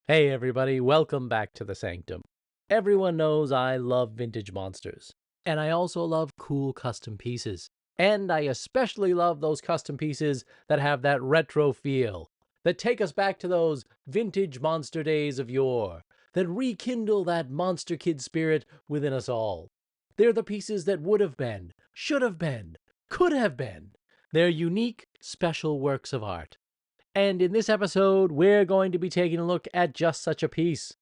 Hey everybody, welcome back to the Sanctum. Everyone knows I love vintage monsters, and I also love cool custom pieces. And I especially love those custom pieces that have that retro feel, that take us back to those vintage monster days of yore, that rekindle that monster kid spirit within us all. They're the pieces that would have been, should have been, could have been. They're unique, special works of art. And in this episode, we're going to be taking a look at just such a piece.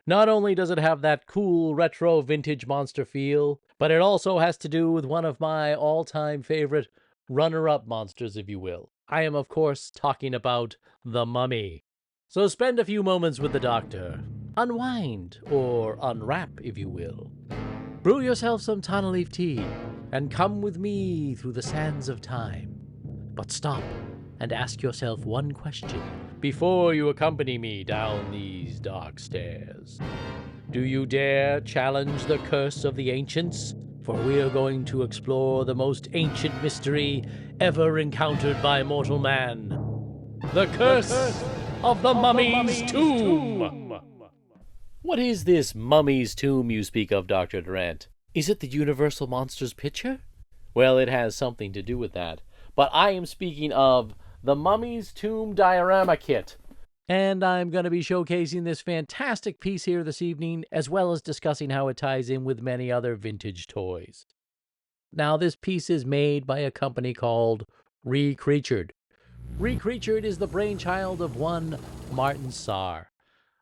Not only does it have that cool retro vintage monster feel, but it also has to do with one of my all-time favorite runner-up monsters, if you will. I am, of course, talking about the Mummy. So spend a few moments with the doctor. Unwind, or unwrap, if you will. Brew yourself some Tana leaf tea, and come with me through the sands of time. But stop and ask yourself one question before you accompany me down these dark stairs. Do you dare challenge the curse of the ancients? For we are going to explore the most ancient mystery ever encountered by mortal man. The curse of the Mummy's Tomb! What is this Mummy's Tomb you speak of, Dr. Durant? Is it the Universal Monsters picture? Well, it has something to do with that. But I am speaking of the Mummy's Tomb diorama kit. And I'm going to be showcasing this fantastic piece here this evening, as well as discussing how it ties in with many other vintage toys. Now, this piece is made by a company called ReCreatured. ReCreatured is the brainchild of one Martin Saar.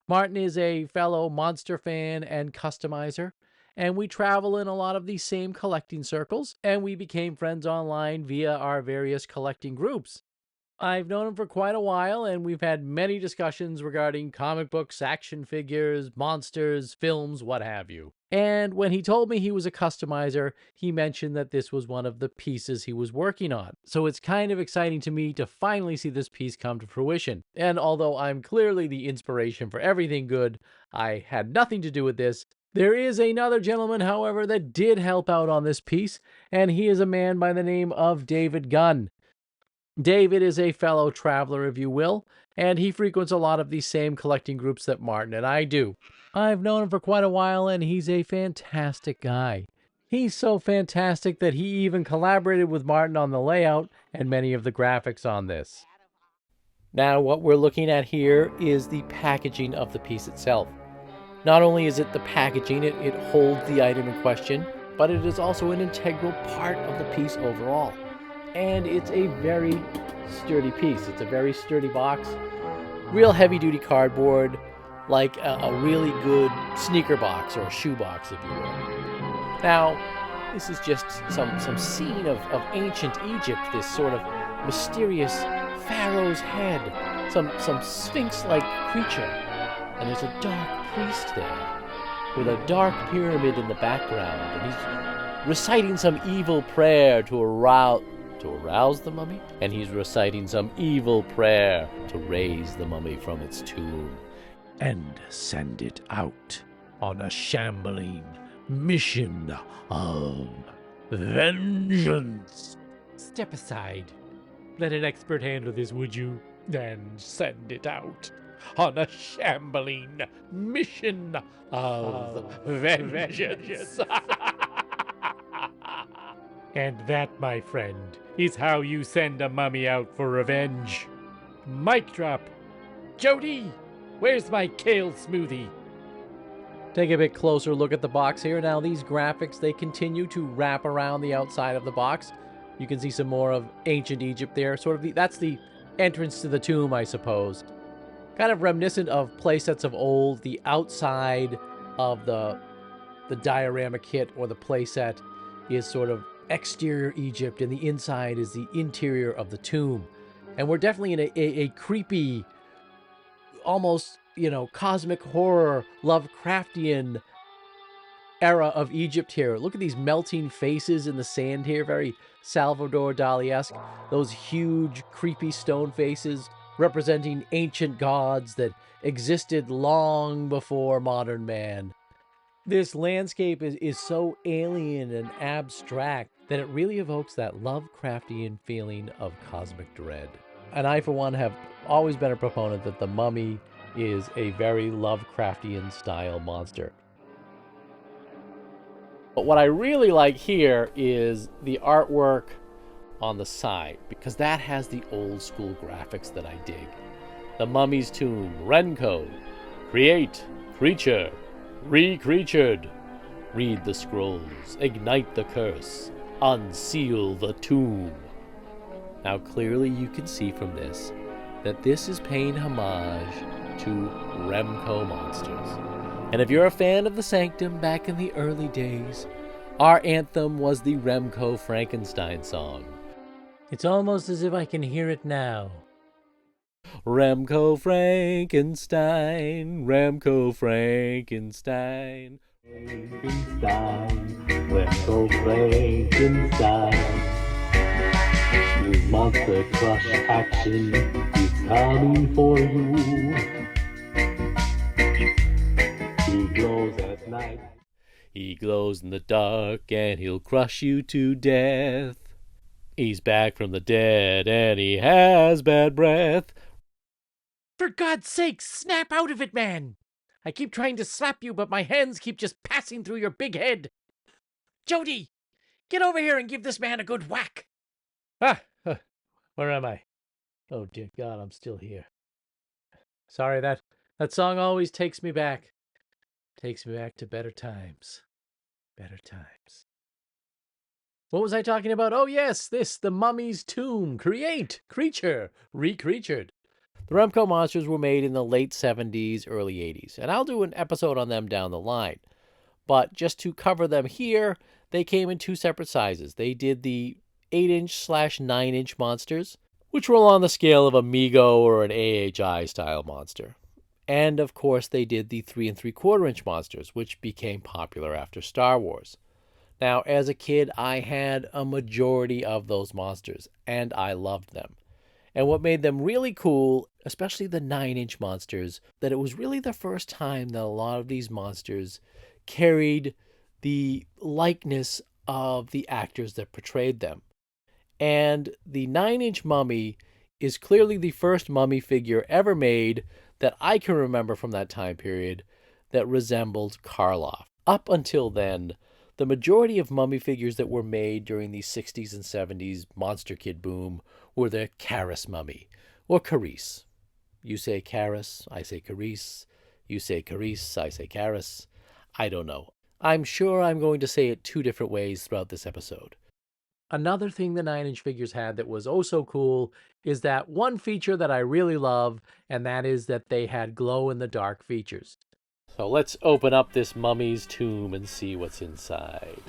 Martin is a fellow monster fan and customizer, and we travel in a lot of these same collecting circles, and we became friends online via our various collecting groups. I've known him for quite a while, and we've had many discussions regarding comic books, action figures, monsters, films, what have you. And when he told me he was a customizer, he mentioned that this was one of the pieces he was working on. So it's kind of exciting to me to finally see this piece come to fruition. And although I'm clearly the inspiration for everything good, I had nothing to do with this. There is another gentleman, however, that did help out on this piece, and he is a man by the name of David Gunn. David is a fellow traveler, if you will, and he frequents a lot of these same collecting groups that Martin and I do. I've known him for quite a while, and he's a fantastic guy. He's so fantastic that he even collaborated with Martin on the layout and many of the graphics on this. Now, what we're looking at here is the packaging of the piece itself. Not only is it the packaging, it holds the item in question, but it is also an integral part of the piece overall. And it's a very sturdy piece. It's a very sturdy box. Real heavy-duty cardboard, like a really good sneaker box or a shoe box, if you will. Now, this is just some scene of ancient Egypt, this sort of mysterious pharaoh's head, some sphinx-like creature. And there's a dark priest there, with a dark pyramid in the background, and he's reciting some evil prayer to arouse the mummy, and he's reciting some evil prayer to raise the mummy from its tomb and send it out on a shambling mission of vengeance. Step aside. Let an expert handle this, would you? And send it out on a shambling mission of vengeance. And that, my friend, is how you send a mummy out for revenge. Mic drop. Jody, where's my kale smoothie? Take a bit closer look at the box here. Now, these graphics, they continue to wrap around the outside of the box. You can see some more of ancient Egypt there. That's the entrance to the tomb, I suppose. Kind of reminiscent of playsets of old. The outside of the diorama kit or the playset is sort of exterior Egypt, and the inside is the interior of the tomb. And we're definitely in a creepy, almost, cosmic horror, Lovecraftian era of Egypt here. Look at these melting faces in the sand here, very Salvador Dali-esque. Those huge, creepy stone faces representing ancient gods that existed long before modern man. This landscape is so alien and abstract that it really evokes that Lovecraftian feeling of cosmic dread. And I, for one, have always been a proponent that the mummy is a very Lovecraftian style monster. But what I really like here is the artwork on the side, because that has the old school graphics that I dig. The Mummy's Tomb, Remco, create, creature, ReCreatured. Read the scrolls, ignite the curse, unseal the tomb. Now clearly you can see from this that this is paying homage to Remco monsters. And if you're a fan of the Sanctum back in the early days, our anthem was the Remco Frankenstein song. It's almost as if I can hear it now. Remco Frankenstein, Remco Frankenstein. Frankenstein, Remco Frankenstein. His monster crush action is coming for you. He glows at night. He glows in the dark and he'll crush you to death. He's back from the dead and he has bad breath. For God's sake, snap out of it, man! I keep trying to slap you, but my hands keep just passing through your big head. Jody, get over here and give this man a good whack. Where am I? Oh, dear God, I'm still here. Sorry, that song always takes me back. Takes me back to better times. Better times. What was I talking about? Oh, yes, the Mummy's Tomb. Create, creature, ReCreatured. The Remco monsters were made in the late 70s, early 80s, and I'll do an episode on them down the line. But just to cover them here, they came in two separate sizes. They did the 8-inch/9-inch monsters, which were on the scale of a Mego or an AHI style monster. And of course, they did the 3 3/4-inch monsters, which became popular after Star Wars. Now, as a kid, I had a majority of those monsters, and I loved them. And what made them really cool, especially the 9-inch monsters, that it was really the first time that a lot of these monsters carried the likeness of the actors that portrayed them. And the 9-inch mummy is clearly the first mummy figure ever made that I can remember from that time period that resembled Karloff. Up until then, the majority of mummy figures that were made during the 60s and 70s Monster Kid boom were the Karis mummy, or Carice. You say Karis, I say Carice. You say Carice, I say Karis. I don't know. I'm sure I'm going to say it two different ways throughout this episode. Another thing the 9-inch figures had that was oh so cool is that one feature that I really love, and that is that they had glow-in-the-dark features. So let's open up this mummy's tomb and see what's inside.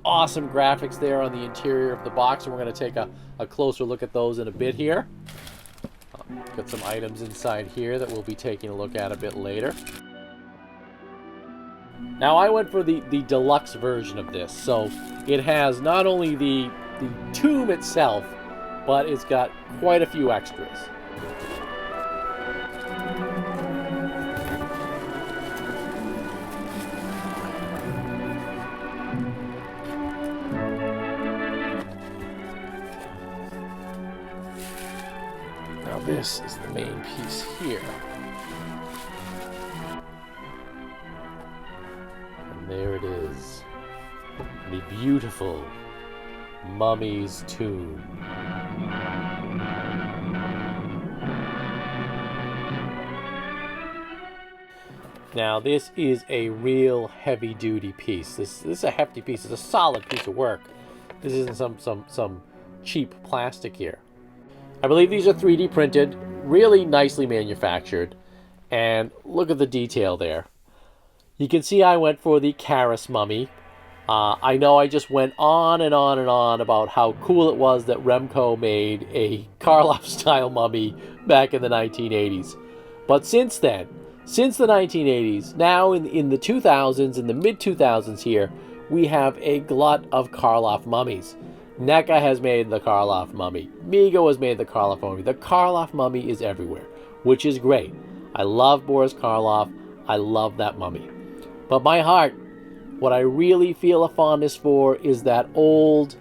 Awesome graphics there on the interior of the box, and we're going to take a closer look at those in a bit here. Got some items inside here that we'll be taking a look at a bit later. Now, I went for the deluxe version of this, so it has not only the tomb itself, but it's got quite a few extras. Now this is the main piece here. And there it is. The beautiful Mummy's Tomb. Now this is a real heavy-duty piece. This is a hefty piece. It's a solid piece of work. This isn't some cheap plastic here. I believe these are 3D printed, really nicely manufactured, and look at the detail there. You can see I went for the Karis mummy. I know I just went on and on and on about how cool it was that Remco made a Karloff-style mummy back in the 1980s. But since then, since the 1980s, now in the 2000s, in the mid-2000s here, we have a glut of Karloff mummies. NECA has made the Karloff mummy. Mego has made the Karloff mummy. The Karloff mummy is everywhere, which is great. I love Boris Karloff. I love that mummy. But my heart, what I really feel a fondness for is that old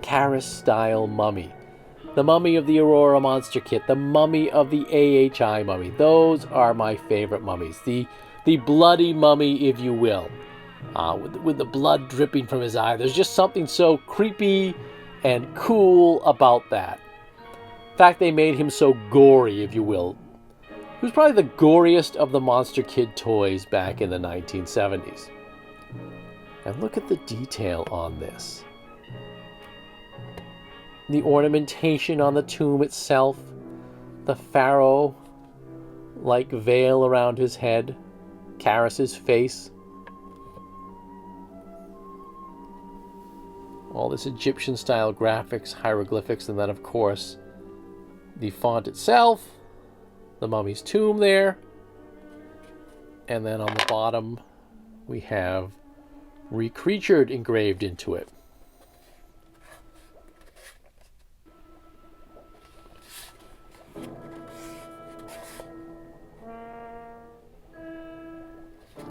Karis-style mummy. the mummy of the Aurora Monster Kit, the mummy of the AHI mummy. Those are my favorite mummies. The bloody mummy, if you will, with the blood dripping from his eye. There's just something so creepy and cool about that. In fact, they made him so gory, if you will. He was probably the goriest of the Monster Kid toys back in the 1970s. And look at the detail on this. The ornamentation on the tomb itself, the pharaoh-like veil around his head, Karis's face. All this Egyptian-style graphics, hieroglyphics, and then, of course, the font itself, the mummy's tomb there. And then on the bottom, we have ReCreatured engraved into it.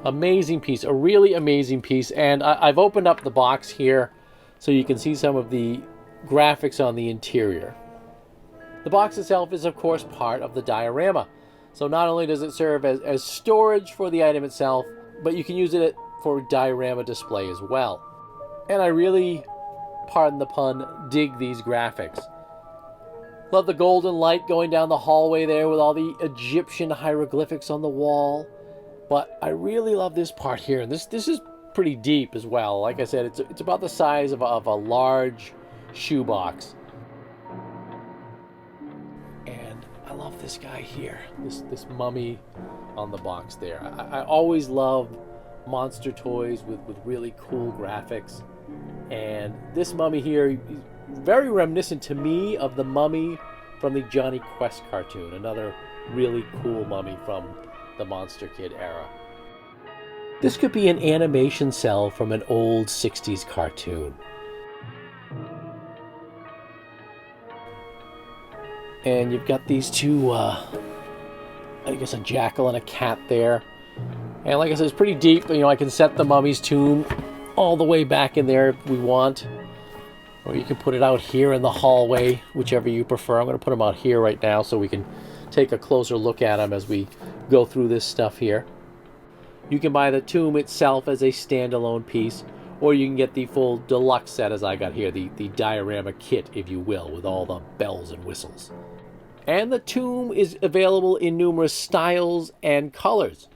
Amazing piece, a really amazing piece. And I've opened up the box here so you can see some of the graphics on the interior. The box itself is, of course, part of the diorama. So not only does it serve as storage for the item itself, but you can use it for diorama display as well. And I really, pardon the pun, dig these graphics. Love the golden light going down the hallway there with all the Egyptian hieroglyphics on the wall. But I really love this part here. And this is pretty deep as well. Like I said, it's about the size of a large shoebox. And I love this guy here. This mummy on the box there. I always love monster toys with really cool graphics. And this mummy here is very reminiscent to me of the mummy from the Johnny Quest cartoon. Another really cool mummy from the Monster Kid era. This could be an animation cell from an old 60s cartoon. And you've got these two, I guess a jackal and a cat there. And like I said, it's pretty deep. You know, I can set the mummy's tomb all the way back in there if we want. Or you can put it out here in the hallway, whichever you prefer. I'm going to put them out here right now so we can take a closer look at them as we go through this stuff here. You can buy the tomb itself as a standalone piece, or you can get the full deluxe set as I got here, the diorama kit, if you will, with all the bells and whistles. And the tomb is available in numerous styles and colors.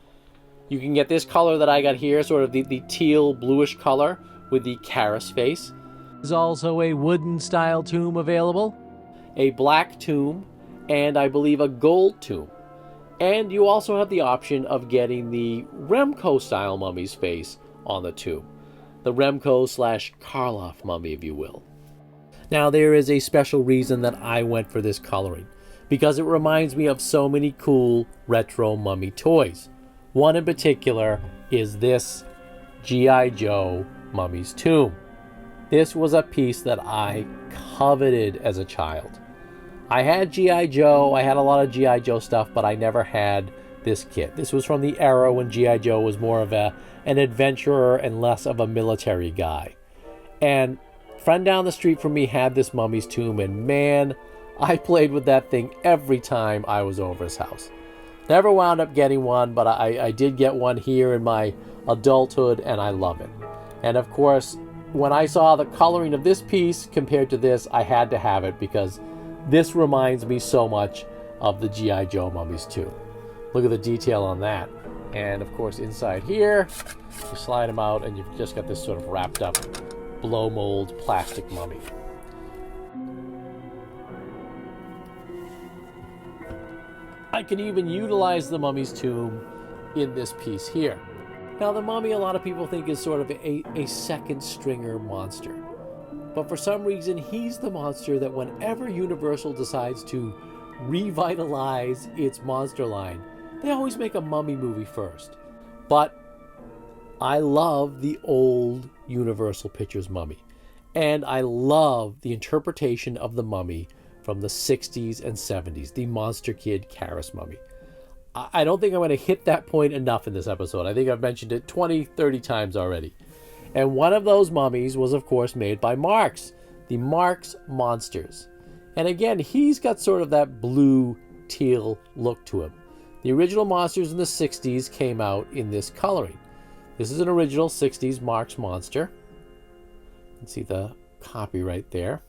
You can get this color that I got here, sort of the teal bluish color with the Karis face. There's also a wooden style tomb available, a black tomb, and I believe a gold tomb. And you also have the option of getting the Remco style mummy's face on the tomb. The Remco / Karloff mummy, if you will. Now there is a special reason that I went for this coloring, because it reminds me of so many cool retro mummy toys. One in particular is this G.I. Joe mummy's tomb. This was a piece that I coveted as a child. I had G.I. Joe, I had a lot of G.I. Joe stuff, but I never had this kit. This was from the era when G.I. Joe was more of an adventurer and less of a military guy. And a friend down the street from me had this mummy's tomb, and man, I played with that thing every time I was over his house. Never wound up getting one, but I did get one here in my adulthood, and I love it. And of course, when I saw the coloring of this piece compared to this, I had to have it because this reminds me so much of the G.I. Joe mummies too. Look at the detail on that. And of course inside here, you slide them out and you've just got this sort of wrapped up blow mold plastic mummy. I can even utilize the mummy's tomb in this piece here. Now the mummy, a lot of people think is sort of a second stringer monster. But for some reason, he's the monster that whenever Universal decides to revitalize its monster line, they always make a mummy movie first. But I love the old Universal Pictures mummy. And I love the interpretation of the mummy from the 60s and 70s, the Monster Kid Karis mummy. I don't think I'm going to hit that point enough in this episode. I think I've mentioned it 20, 30 times already. And one of those mummies was, of course, made by Marx, the Marx Monsters. And again, he's got sort of that blue teal look to him. The original monsters in the 60s came out in this coloring. This is an original 60s Marx monster. You can see the copyright there.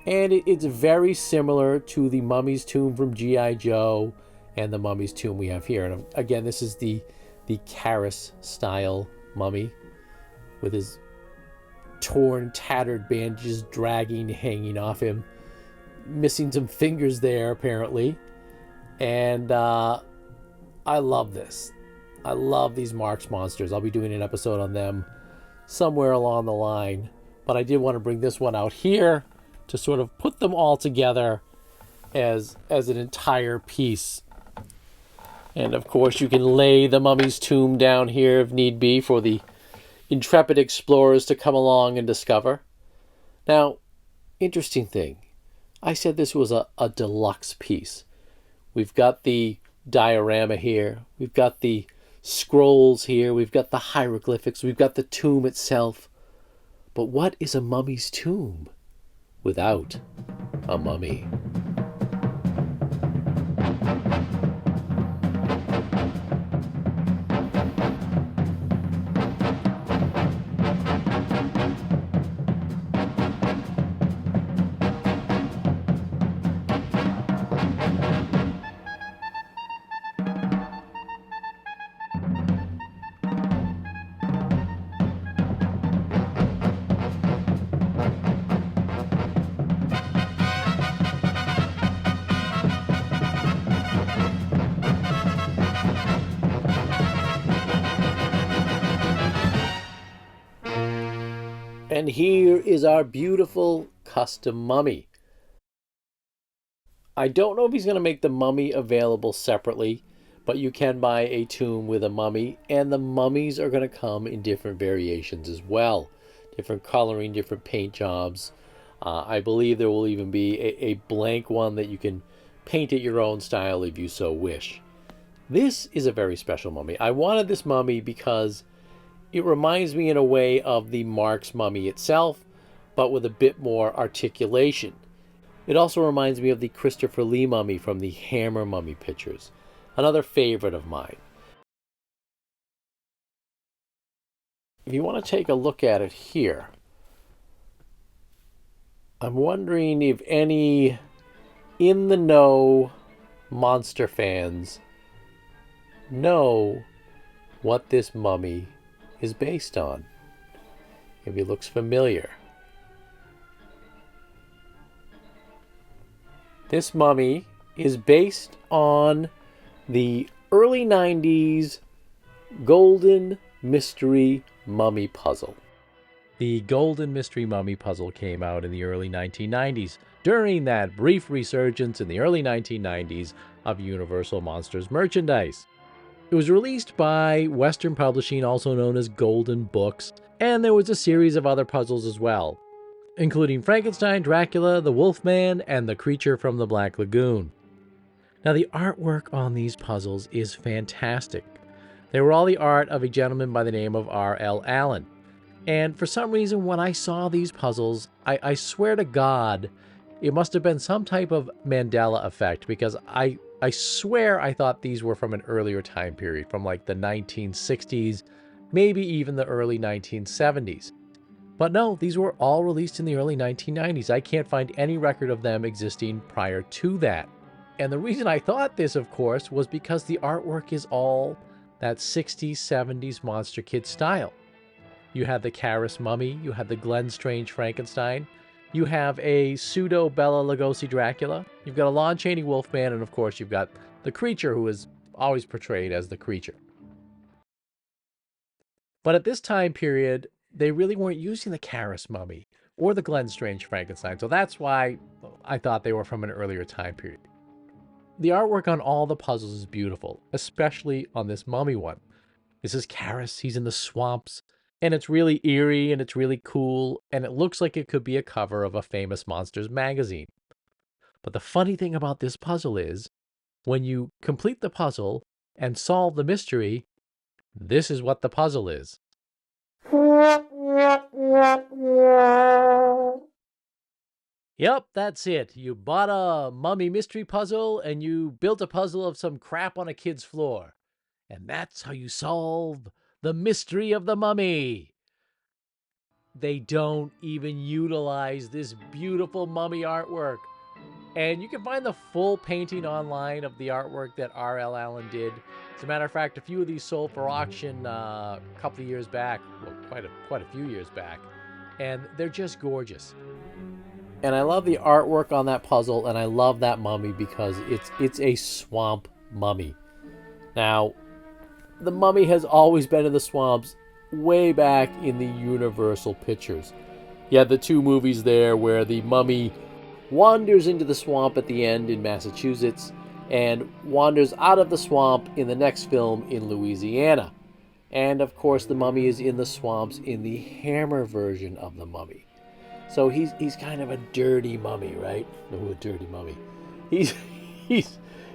And it's very similar to the Mummy's Tomb from G.I. Joe and the Mummy's Tomb we have here. And again, this is the Karis style mummy with his torn, tattered bandages dragging, hanging off him. Missing some fingers there, apparently. And I love this. I love these Marx monsters. I'll be doing an episode on them somewhere along the line. But I did want to bring this one out here to sort of put them all together as an entire piece. And of course, you can lay the Mummy's Tomb down here if need be for the intrepid explorers to come along and discover. Now, interesting thing. I said this was a deluxe piece. We've got the diorama here. We've got the scrolls here. We've got the hieroglyphics. We've got the tomb itself. But what is a mummy's tomb without a mummy? And here is our beautiful custom mummy. I don't know if he's going to make the mummy available separately, but you can buy a tomb with a mummy, and the mummies are going to come in different variations as well. Different coloring, different paint jobs. I believe there will even be a blank one that you can paint it your own style if you so wish. This is a very special mummy. I wanted this mummy because it reminds me in a way of the Marx mummy itself, but with a bit more articulation. It also reminds me of the Christopher Lee mummy from the Hammer mummy pictures, another favorite of mine. If you want to take a look at it here, I'm wondering if any in-the-know monster fans know what this mummy is based on. If he looks familiar. This mummy is based on the early 90s Golden Mystery Mummy Puzzle. The Golden Mystery Mummy Puzzle came out in the early 1990s, during that brief resurgence in the early 1990s of Universal Monsters merchandise. It was released by Western Publishing, also known as Golden Books, and there was a series of other puzzles as well, including Frankenstein, Dracula, the Wolfman, and the Creature from the Black Lagoon. Now, the artwork on these puzzles is fantastic. They were all the art of a gentleman by the name of R.L. Allen. And for some reason, when I saw these puzzles, I swear to God, it must have been some type of Mandela effect, because I swear I thought these were from an earlier time period, from like the 1960s, maybe even the early 1970s. But no, these were all released in the early 1990s. I can't find any record of them existing prior to that. And the reason I thought this, of course, was because the artwork is all that 60s, 70s Monster Kid style. You had the Karis mummy, you had the Glenn Strange Frankenstein, you have a pseudo Bela Lugosi Dracula, you've got a Lon Chaney Wolfman, and of course you've got the Creature, who is always portrayed as the Creature. But at this time period, they really weren't using the Karis mummy or the Glenn Strange Frankenstein, so that's why I thought they were from an earlier time period. The artwork on all the puzzles is beautiful, especially on this mummy one. This is Karis, he's in the swamps, and it's really eerie, and it's really cool, and it looks like it could be a cover of a famous Monsters magazine. But the funny thing about this puzzle is, when you complete the puzzle and solve the mystery, this is what the puzzle is. Yep, that's it. You bought a mummy mystery puzzle and you built a puzzle of some crap on a kid's floor. And that's how you solve the mystery of the mummy. They don't even utilize this beautiful mummy artwork. And you can find the full painting online of the artwork that R.L. Allen did. As a matter of fact, a few of these sold for auction a couple of years back, well, quite a few years back, and they're just gorgeous. And I love the artwork on that puzzle, and I love that mummy because it's a swamp mummy. Now, the mummy has always been in the swamps way back in the Universal pictures. You have the two movies there where the mummy wanders into the swamp at the end in Massachusetts and wanders out of the swamp in the next film in Louisiana. And of course, the mummy is in the swamps in the Hammer version of the mummy. So he's kind of a dirty mummy, right? Oh, a dirty mummy. He's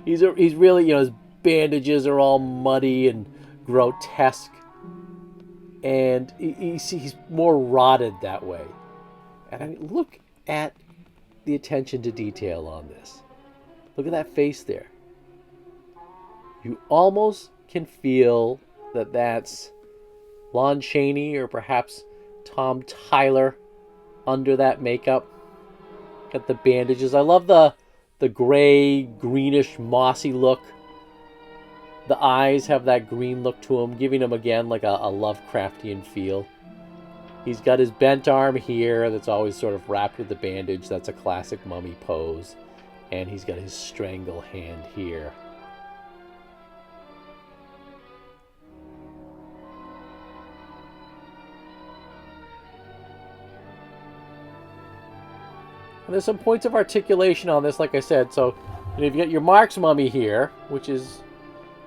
really, his bandages are all muddy and grotesque, and he's more rotted that way. And I mean, look at the attention to detail on this. Look at that face there. You almost can feel that that's Lon Chaney or perhaps Tom Tyler under that makeup. Got the bandages. I love the gray, greenish, mossy look. The eyes have that green look to them, giving him again like a Lovecraftian feel. He's got his bent arm here that's always sort of wrapped with the bandage. That's a classic mummy pose. And he's got his strangle hand here. And there's some points of articulation on this, like I said. So you've got your Marx mummy here, which is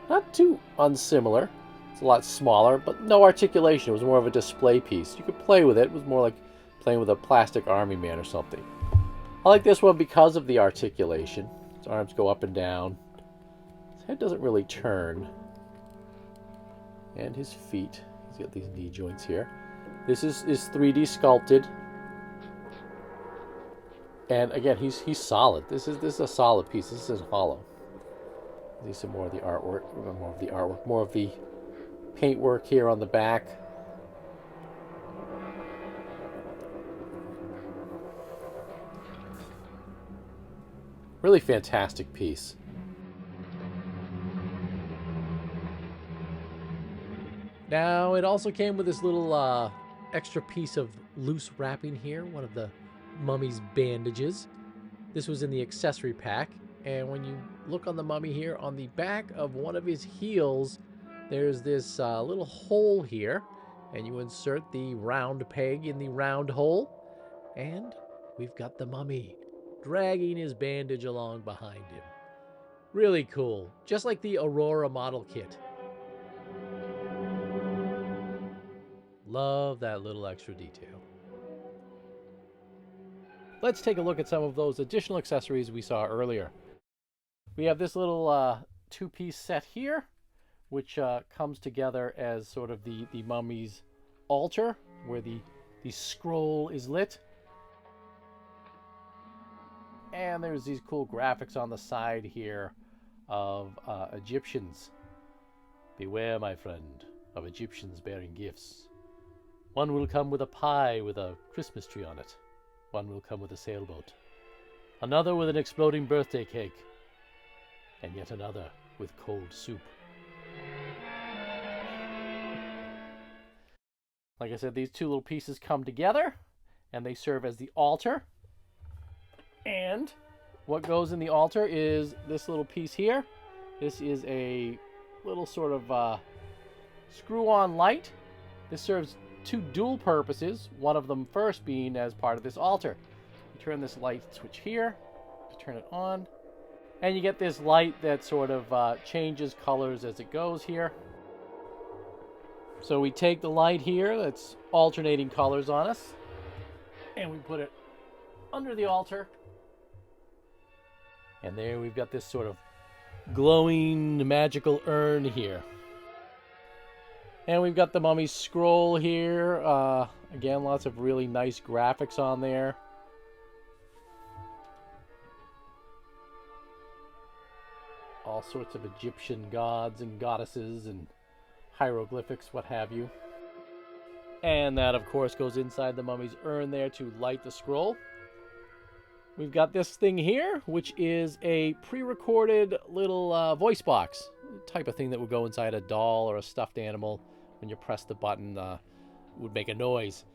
not too unsimilar. It's a lot smaller, but no articulation. It was more of a display piece. You could play with it. It was more like playing with a plastic army man or something. I like this one because of the articulation. His arms go up and down. His head doesn't really turn. And his feet. He's got these knee joints here. This is 3D sculpted. And again, he's solid. This is a solid piece. This isn't hollow. These some more of the artwork. More of the paintwork here on the back. Really fantastic piece. Now, it also came with this little extra piece of loose wrapping here, one of the mummy's bandages. This was in the accessory pack, and when you look on the mummy here, on the back of one of his heels, there's this little hole here, and you insert the round peg in the round hole, and we've got the mummy dragging his bandage along behind him. Really cool, just like the Aurora model kit. Love that little extra detail. Let's take a look at some of those additional accessories we saw earlier. We have this little two-piece set here, which comes together as sort of the mummy's altar, where the scroll is lit. And there's these cool graphics on the side here of Egyptians. Beware, my friend, of Egyptians bearing gifts. One will come with a pie with a Christmas tree on it. One will come with a sailboat. Another with an exploding birthday cake. And yet another with cold soup. Like I said, these two little pieces come together, and they serve as the altar. And what goes in the altar is this little piece here. This is a little sort of screw-on light. This serves two dual purposes, one of them first being as part of this altar. You turn this light switch here to turn it on, and you get this light that sort of changes colors as it goes here. So we take the light here that's alternating colors on us, and we put it under the altar. And there we've got this sort of glowing magical urn here. And we've got the mummy's scroll here. Again, lots of really nice graphics on there. all sorts of Egyptian gods and goddesses and hieroglyphics, what have you. And that, of course, goes inside the mummy's urn there to light the scroll. We've got this thing here, which is a pre-recorded little voice box, type of thing that would go inside a doll or a stuffed animal. When you press the button, would make a noise.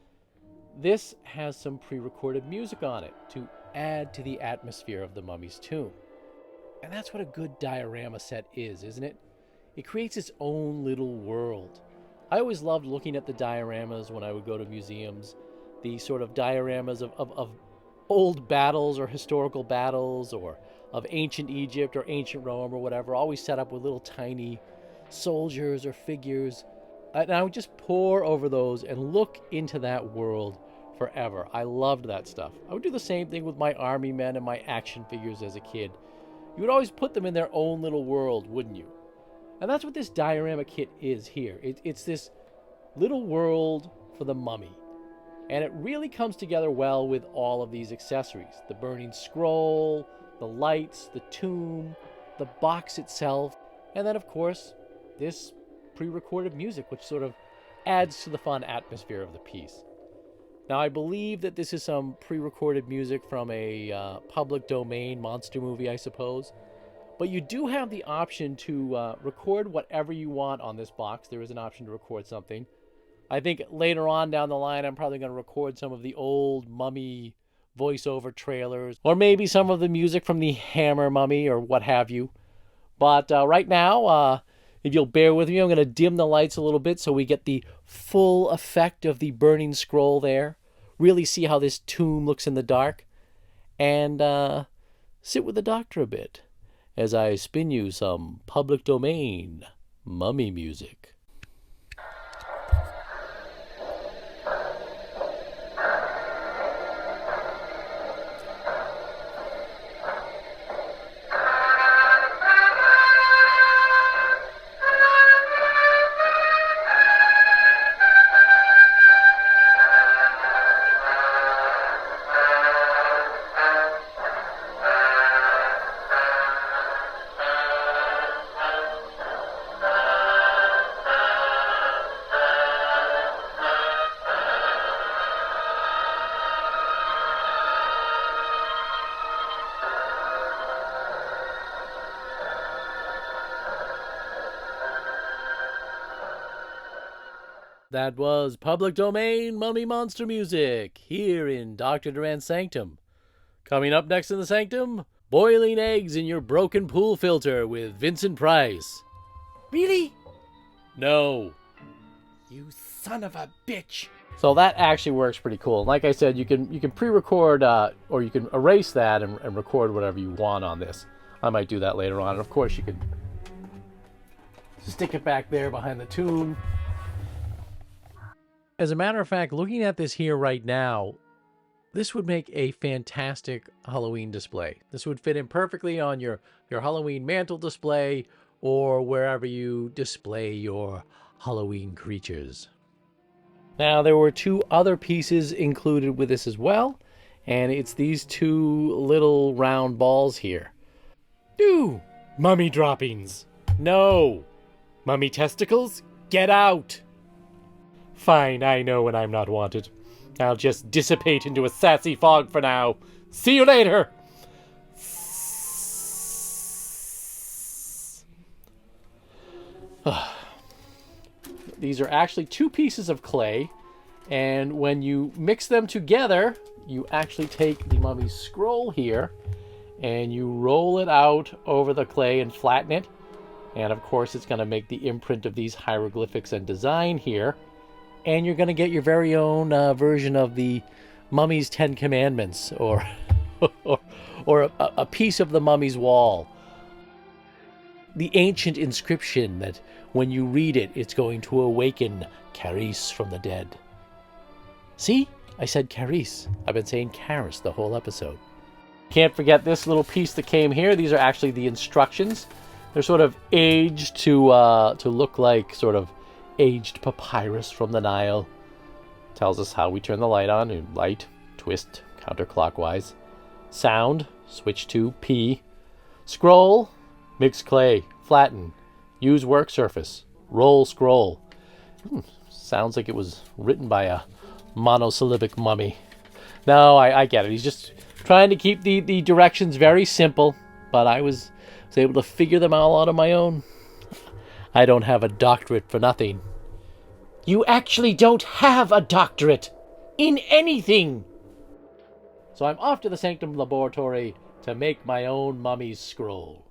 This has some pre-recorded music on it to add to the atmosphere of the mummy's tomb. And that's what a good diorama set is, isn't it? It creates its own little world. I always loved looking at the dioramas when I would go to museums, the sort of dioramas of old battles or historical battles or of ancient Egypt or ancient Rome or whatever, always set up with little tiny soldiers or figures. And I would just pore over those and look into that world forever. I loved that stuff. I would do the same thing with my army men and my action figures as a kid. You would always put them in their own little world, wouldn't you? And that's what this diorama kit is here. It's this little world for the mummy. And it really comes together well with all of these accessories. The burning scroll, the lights, the tomb, the box itself, and then, of course, this pre-recorded music, which sort of adds to the fun atmosphere of the piece. Now, I believe that this is some pre-recorded music from a public domain monster movie, I suppose. But you do have the option to record whatever you want on this box. There is an option to record something. I think later on down the line, I'm probably going to record some of the old Mummy voiceover trailers, or maybe some of the music from the Hammer Mummy, or what have you. But right now, if you'll bear with me, I'm going to dim the lights a little bit so we get the full effect of the burning scroll there. Really see how this tomb looks in the dark. And sit with the doctor a bit as I spin you some public domain mummy music. That was public domain mummy monster music here in Dr. Durant's Sanctum. Coming up next in the Sanctum, boiling eggs in your broken pool filter with Vincent Price. Really? No. You son of a bitch. So that actually works pretty cool. Like I said, you can pre-record or you can erase that and record whatever you want on this. I might do that later on. And of course you can stick it back there behind the tomb. As a matter of fact, looking at this here right now, this would make a fantastic Halloween display. This would fit in perfectly on your Halloween mantle display or wherever you display your Halloween creatures. Now, there were two other pieces included with this as well, and it's these two little round balls here. Ew! Mummy droppings! No! Mummy testicles? Get out! Fine, I know when I'm not wanted. I'll just dissipate into a sassy fog for now. See you later! These are actually two pieces of clay, and when you mix them together, you actually take the mummy's scroll here, and you roll it out over the clay and flatten it. And of course, it's going to make the imprint of these hieroglyphics and design here. And you're going to get your very own version of the Mummy's Ten Commandments, or a piece of the mummy's wall. The ancient inscription that when you read it, it's going to awaken Caris from the dead. See? I said Caris. I've been saying Caris the whole episode. Can't forget this little piece that came here. These are actually the instructions. They're sort of aged to look like sort of aged papyrus from the Nile. Tells us how we turn the light on. Light, twist, counterclockwise. Sound, switch to P. Scroll, Mix clay, flatten, use work surface, roll scroll. Sounds like it was written by a monosyllabic mummy. No, I get it. He's just trying to keep the directions very simple, but I was able to figure them all out on my own. I don't have a doctorate for nothing. You actually don't have a doctorate in anything! So I'm off to the Sanctum laboratory to make my own mummy's scroll.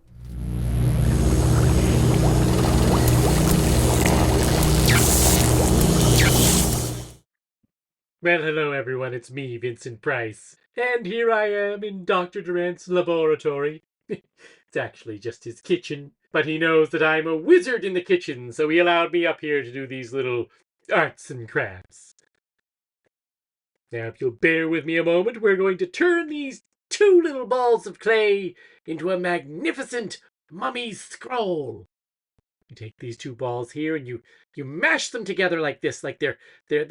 Well, hello everyone, it's me, Vincent Price. And here I am in Dr. Durant's laboratory. It's actually just his kitchen, but he knows that I'm a wizard in the kitchen, so he allowed me up here to do these little arts and crafts. Now, if you'll bear with me a moment, we're going to turn these two little balls of clay into a magnificent mummy's scroll. You take these two balls here and you mash them together like this, like they're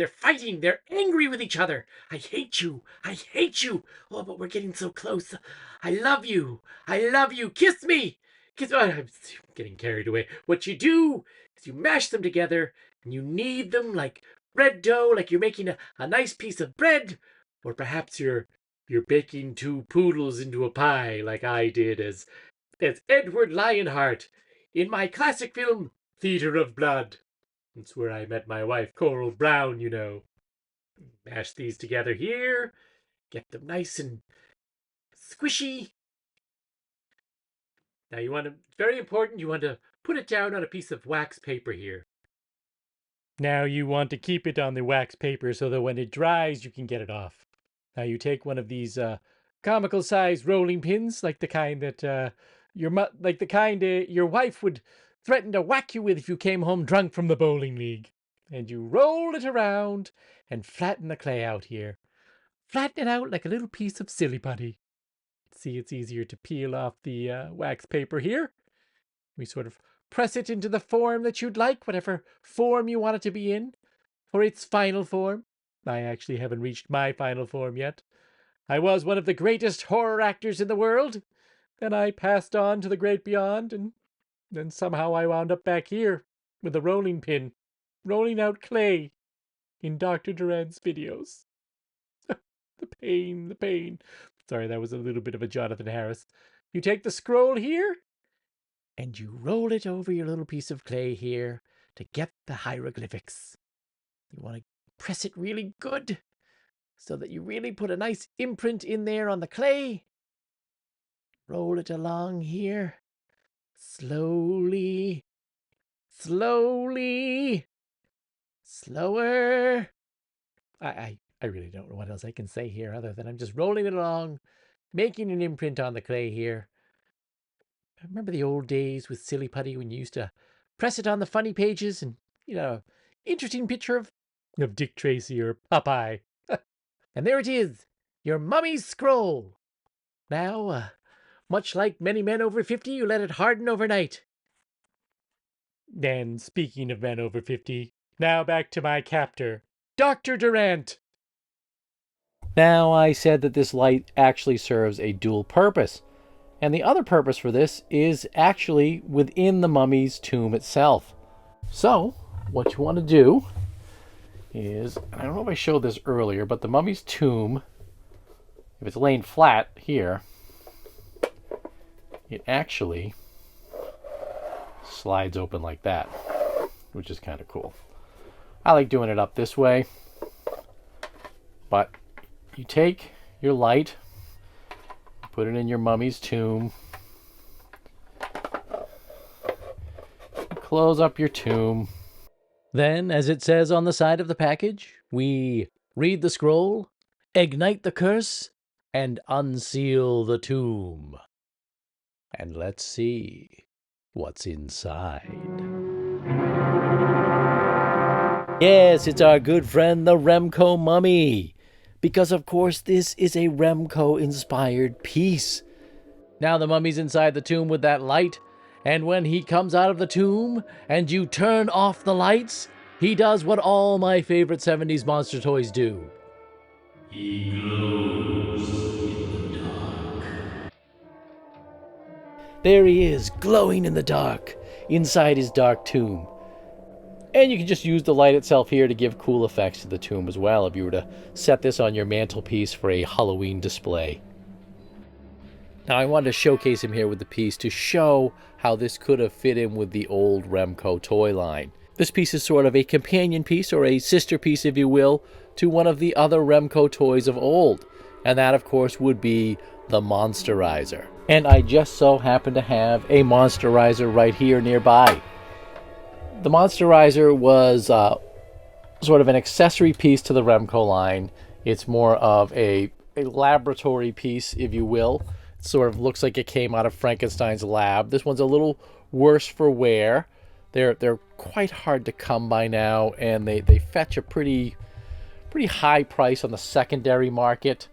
fighting, they're angry with each other. I hate you. I hate you. Oh, but we're getting so close. I love you. I love you. Kiss me. Kiss. Oh, I'm getting carried away. What you do is you mash them together and you knead them like bread dough, like you're making a nice piece of bread, or perhaps you're baking two poodles into a pie like I did as Edward Lionheart in my classic film, Theater of Blood. That's where I met my wife, Coral Brown, you know. Mash these together here. Get them nice and squishy. Now it's very important, you want to put it down on a piece of wax paper here. Now you want to keep it on the wax paper so that when it dries, you can get it off. Now you take one of these comical-sized rolling pins, like the kind that your wife would threaten to whack you with if you came home drunk from the bowling league. And you roll it around and flatten the clay out here. Flatten it out like a little piece of silly putty. See, it's easier to peel off the wax paper here. We sort of press it into the form that you'd like, whatever form you want it to be in, for its final form. I actually haven't reached my final form yet. I was one of the greatest horror actors in the world. Then I passed on to the great beyond, and then somehow I wound up back here with a rolling pin, rolling out clay in Dr. Durant's videos. The pain, the pain. Sorry, that was a little bit of a Jonathan Harris. You take the scroll here, and you roll it over your little piece of clay here to get the hieroglyphics. You want to press it really good so that you really put a nice imprint in there on the clay. Roll it along here. Slowly. Slowly. Slower. I really don't know what else I can say here other than I'm just rolling it along, making an imprint on the clay here. I remember the old days with Silly Putty when you used to press it on the funny pages and, interesting picture of Dick Tracy or Popeye. And there it is, your mummy's scroll. Now, much like many men over 50, you let it harden overnight. And speaking of men over 50, now back to my captor, Dr. Durant. Now, I said that this light actually serves a dual purpose. And the other purpose for this is actually within the mummy's tomb itself. So, what you want to do is, I don't know if I showed this earlier, but the mummy's tomb, if it's laying flat here, it actually slides open like that, which is kind of cool. I like doing it up this way, but you take your light, put it in your mummy's tomb, close up your tomb. Then, as it says on the side of the package, we read the scroll, ignite the curse, and unseal the tomb. And let's see what's inside. Yes, it's our good friend, the Remco mummy. Because, of course, this is a Remco-inspired piece. Now the mummy's inside the tomb with that light, and when he comes out of the tomb and you turn off the lights, he does what all my favorite 70s monster toys do. He glows in the dark. There he is, glowing in the dark, inside his dark tomb. And you can just use the light itself here to give cool effects to the tomb as well, if you were to set this on your mantelpiece for a Halloween display. Now I wanted to showcase him here with the piece to show how this could have fit in with the old Remco toy line. This piece is sort of a companion piece, or a sister piece if you will, to one of the other Remco toys of old. And that of course would be the Monsterizer. And I just so happen to have a Monsterizer right here nearby. The Monsterizer was sort of an accessory piece to the Remco line. It's more of a laboratory piece, if you will. It sort of looks like it came out of Frankenstein's lab. This one's a little worse for wear. They're quite hard to come by now, and they fetch a pretty high price on the secondary market.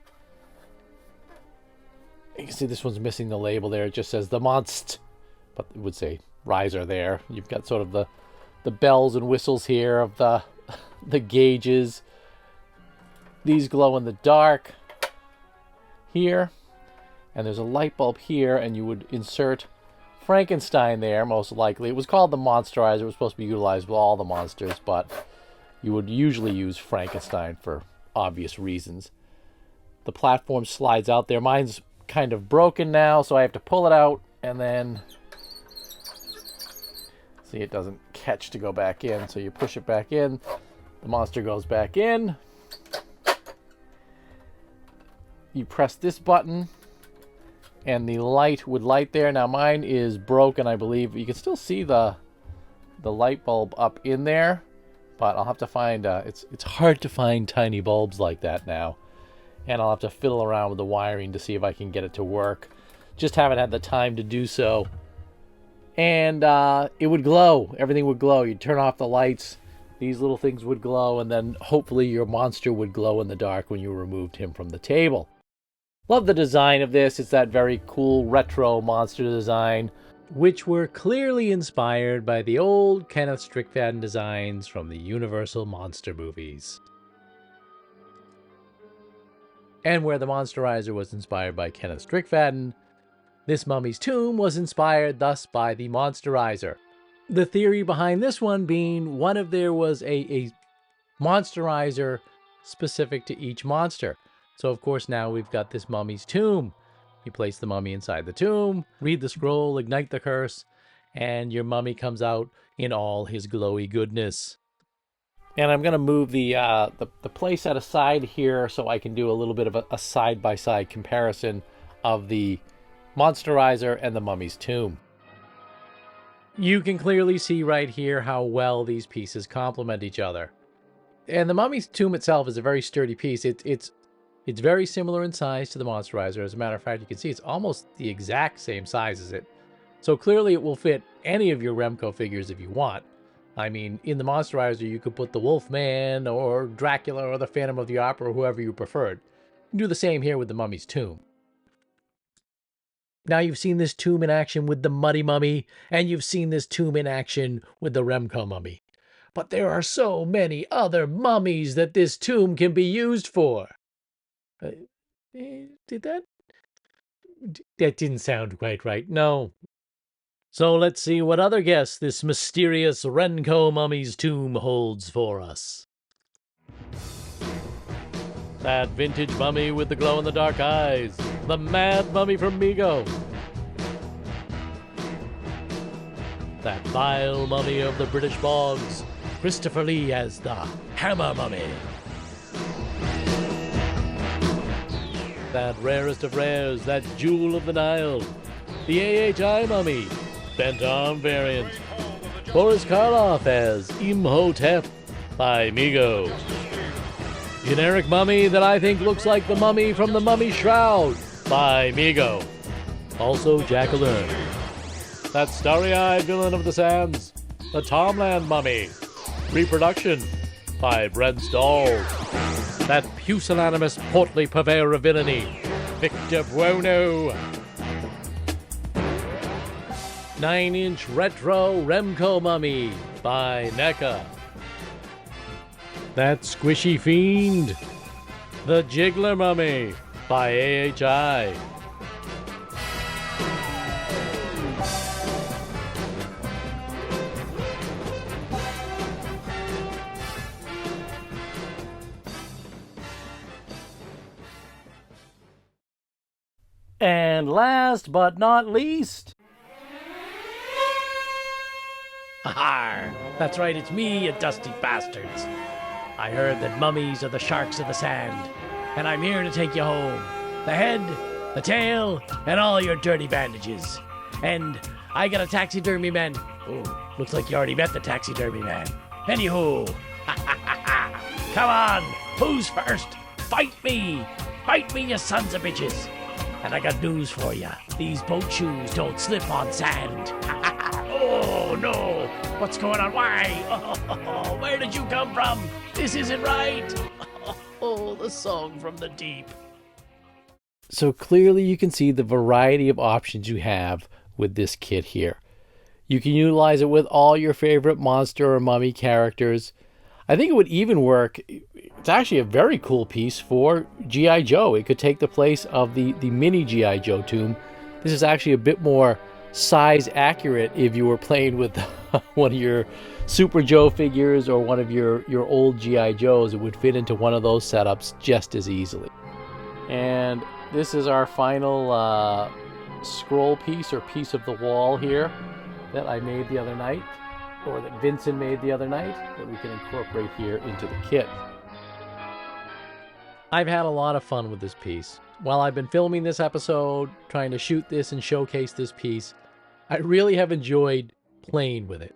You can see this one's missing the label there. It just says the Monst, but it would say riser there. You've got sort of the bells and whistles here of the gauges. These glow in the dark here, and there's a light bulb here, and you would insert Frankenstein there, most likely. It was called the Monsterizer. It was supposed to be utilized with all the monsters, but you would usually use Frankenstein for obvious reasons. The platform slides out there. Mine's kind of broken now, so I have to pull it out, and then see, it doesn't catch to go back in, so you push it back in, the monster goes back in, you press this button, and the light would light there. Now mine is broken, I believe. You can still see the light bulb up in there, but I'll have to find it's hard to find tiny bulbs like that now, and I'll have to fiddle around with the wiring to see if I can get it to work. Just haven't had the time to do so. And it would glow. Everything would glow. You'd turn off the lights, these little things would glow, and then hopefully your monster would glow in the dark when you removed him from the table. Love the design of this. It's that very cool retro monster design, which were clearly inspired by the old Kenneth Strickfaden designs from the Universal Monster movies. And where the Monsterizer was inspired by Kenneth Strickfaden, this mummy's tomb was inspired thus by the Monsterizer. The theory behind this one being there was a Monsterizer specific to each monster. So of course now we've got this mummy's tomb. You place the mummy inside the tomb, read the scroll, ignite the curse, and your mummy comes out in all his glowy goodness. And I'm going to move the playset aside here so I can do a little bit of a side-by-side comparison of the Monsterizer and the mummy's tomb. You can clearly see right here how well these pieces complement each other. And the mummy's tomb itself is a very sturdy piece. It's very similar in size to the Monsterizer. As a matter of fact, you can see it's almost the exact same size as it. So clearly it will fit any of your Remco figures if you want. I mean, in the Monsterizer, you could put the Wolfman or Dracula or the Phantom of the Opera or whoever you preferred. You can do the same here with the mummy's tomb. Now you've seen this tomb in action with the Muddy Mummy, and you've seen this tomb in action with the Remco Mummy. But there are so many other mummies that this tomb can be used for. That didn't sound quite right. No. So let's see what other guests this mysterious Remco Mummy's tomb holds for us. That vintage mummy with the glow-in-the-dark eyes. The mad mummy from Mego. That vile mummy of the British bogs. Christopher Lee as the Hammer Mummy. That rarest of rares, that jewel of the Nile. The AHI Mummy. Bent arm variant. Boris Karloff as Imhotep by Mego. Generic mummy that I think looks like the mummy from the Mummy Shroud by Mego. Also Jack O'Lyrne. That starry-eyed villain of the sands, the Tomland Mummy. Reproduction by Brent Stalls. That pusillanimous portly purveyor of villainy, Victor Buono. 9-inch retro Remco Mummy by NECA. That squishy fiend, the Jiggler Mummy by AHI. And last but not least... Har! That's right, it's me, you dusty bastards. I heard that mummies are the sharks of the sand, and I'm here to take you home. The head, the tail, and all your dirty bandages. And I got a taxidermy man. Oh, looks like you already met the taxidermy man. Anywho, come on, who's first? Fight me! Fight me, you sons of bitches! And I got news for you. These boat shoes don't slip on sand. Oh, no! What's going on? Why? Oh, where did you come from? This isn't right! Oh, the song from the deep. So clearly you can see the variety of options you have with this kit here. You can utilize it with all your favorite monster or mummy characters. I think it would even work. It's actually a very cool piece for G.I. Joe. It could take the place of the mini G.I. Joe tomb. This is actually a bit more size accurate if you were playing with one of your Super Joe figures or one of your old G.I. Joes. It would fit into one of those setups just as easily. And this is our final scroll piece or piece of the wall here that I made the other night, or that Vincent made the other night, that we can incorporate here into the kit. I've had a lot of fun with this piece. While I've been filming this episode, trying to shoot this and showcase this piece, I really have enjoyed playing with it.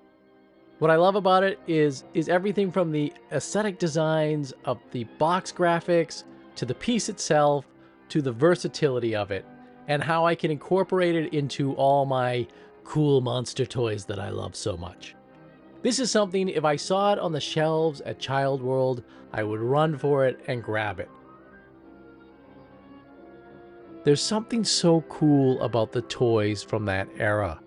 What I love about it is everything from the aesthetic designs of the box graphics, to the piece itself, to the versatility of it, and how I can incorporate it into all my cool monster toys that I love so much. This is something, if I saw it on the shelves at Child World, I would run for it and grab it. There's something so cool about the toys from that era,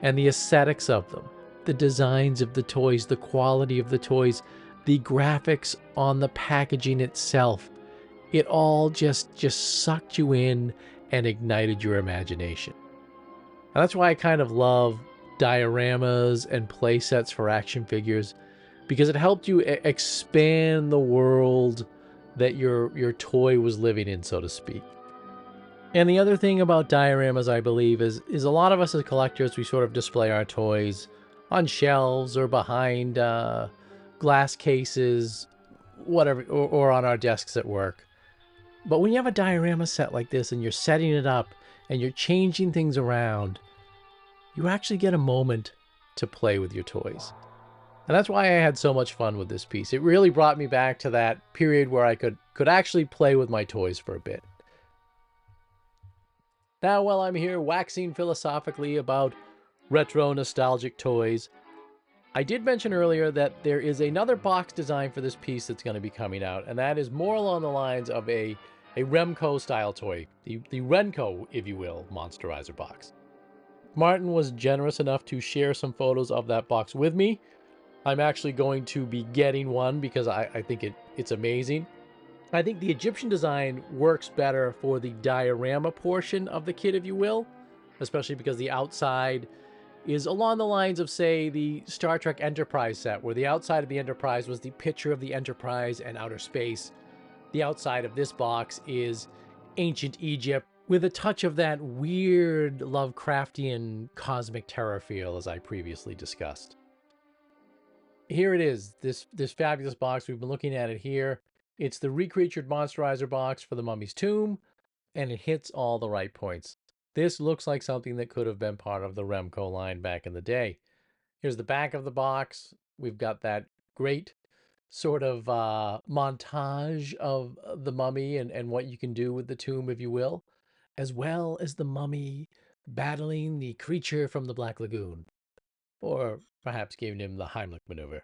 and the aesthetics of them, the designs of the toys, the quality of the toys, the graphics on the packaging itself. It all just sucked you in and ignited your imagination. And that's why I kind of love dioramas and play sets for action figures, because it helped you expand the world that your toy was living in, so to speak. And the other thing about dioramas, I believe, is a lot of us as collectors, we sort of display our toys on shelves or behind glass cases, whatever, or on our desks at work. But when you have a diorama set like this and you're setting it up and you're changing things around, you actually get a moment to play with your toys. And that's why I had so much fun with this piece. It really brought me back to that period where I could actually play with my toys for a bit. Now, while I'm here waxing philosophically about retro nostalgic toys, I did mention earlier that there is another box design for this piece that's going to be coming out, and that is more along the lines of a Remco style toy, the Remco, if you will, Monsterizer box. Martin was generous enough to share some photos of that box with me. I'm actually going to be getting one because I think it's amazing. I think the Egyptian design works better for the diorama portion of the kit, if you will, especially because the outside is along the lines of, say, the Star Trek Enterprise set, where the outside of the Enterprise was the picture of the Enterprise and outer space. The outside of this box is ancient Egypt, with a touch of that weird Lovecraftian cosmic terror feel, as I previously discussed. Here it is, this fabulous box. We've been looking at it here. It's the ReCreatured Monsterizer box for the Mummy's Tomb, and it hits all the right points. This looks like something that could have been part of the Remco line back in the day. Here's the back of the box. We've got that great sort of montage of the mummy and what you can do with the tomb, if you will, as well as the mummy battling the creature from the Black Lagoon, or perhaps giving him the Heimlich maneuver.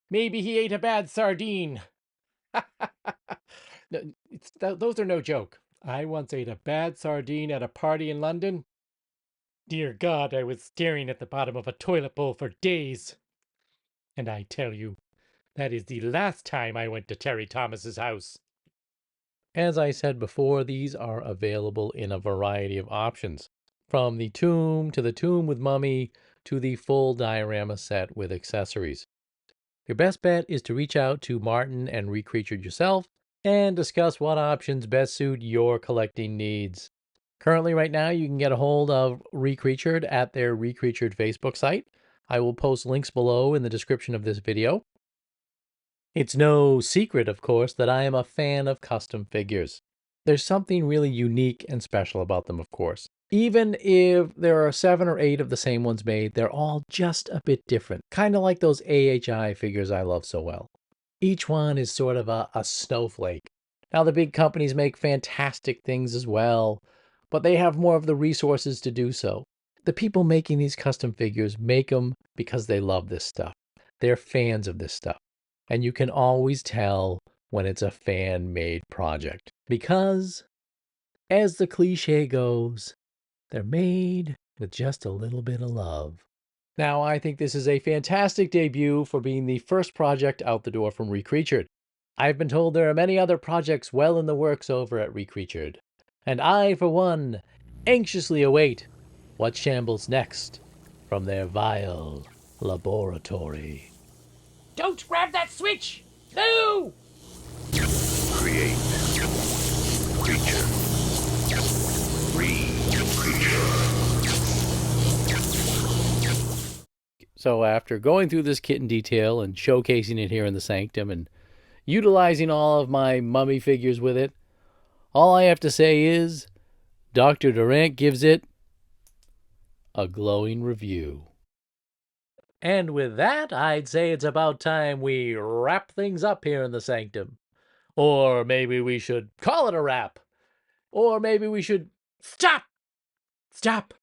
Maybe he ate a bad sardine. No, those are no joke. I once ate a bad sardine at a party in London. Dear God, I was staring at the bottom of a toilet bowl for days. And I tell you, that is the last time I went to Terry Thomas's house. As I said before, these are available in a variety of options, from the tomb to the tomb with mummy to the full diorama set with accessories. Your best bet is to reach out to Martin and ReCreatured yourself and discuss what options best suit your collecting needs. Currently, right now, you can get a hold of ReCreatured at their ReCreatured Facebook site. I will post links below in the description of this video. It's no secret, of course, that I am a fan of custom figures. There's something really unique and special about them, of course. Even if there are 7 or 8 of the same ones made, they're all just a bit different. Kind of like those AHI figures I love so well. Each one is sort of a snowflake. Now, the big companies make fantastic things as well, but they have more of the resources to do so. The people making these custom figures make them because they love this stuff. They're fans of this stuff. And you can always tell when it's a fan-made project. Because, as the cliche goes, they're made with just a little bit of love. Now, I think this is a fantastic debut for being the first project out the door from ReCreatured. I've been told there are many other projects well in the works over at ReCreatured. And I, for one, anxiously await what shambles next from their vile laboratory. Don't grab that switch! No! Create. Creature. ReCreatured. So after going through this kit in detail and showcasing it here in the Sanctum and utilizing all of my mummy figures with it, all I have to say is Dr. Durant gives it a glowing review. And with that, I'd say it's about time we wrap things up here in the Sanctum. Or maybe we should call it a wrap. Or maybe we should... Stop! Stop!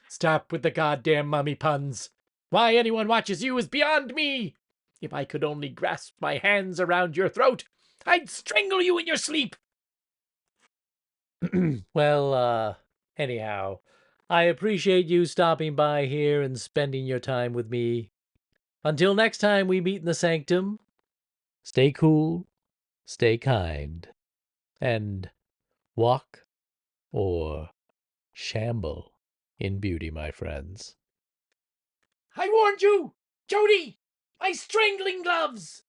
Stop with the goddamn mummy puns. Why anyone watches you is beyond me. If I could only grasp my hands around your throat, I'd strangle you in your sleep. Well, anyhow, I appreciate you stopping by here and spending your time with me. Until next time we meet in the Sanctum, stay cool, stay kind, and walk or shamble in beauty, my friends. I warned you! Jody! My strangling gloves!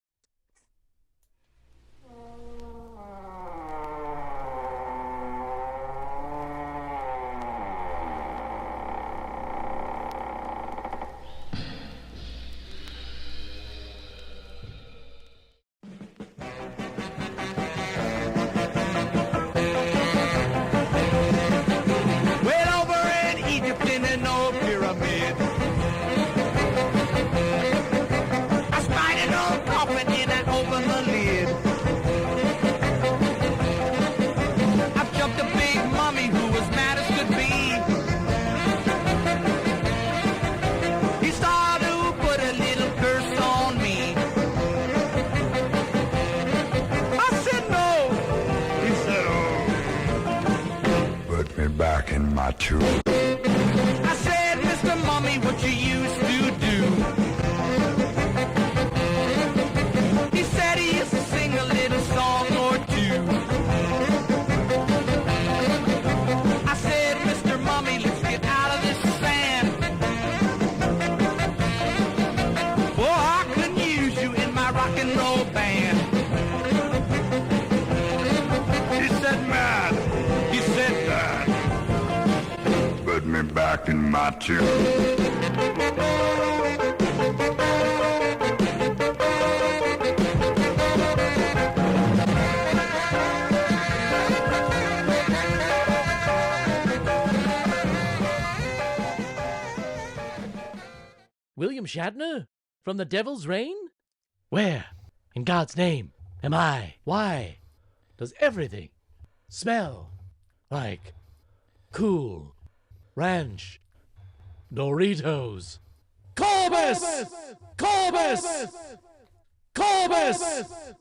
Well, over in Egypt in an old pyramid, I spied an old coffin and I opened the lid. I jumped a big mummy who was mad as could be. He started to put a little curse on me. I said no. He said, oh. Put me back in my tomb. I said, Mr. Mummy, what you used to do. He said he used to sing a little song or two. I said, Mr. Mummy, let's get out of this sand. Boy, I couldn't use you in my rock and roll band. He said mad. He said that. Put me back in my tomb. William Shatner? From the Devil's Reign? Where, in God's name, am I? Why does everything smell like Cool Ranch Doritos? Corbus! Corbus! Corbus!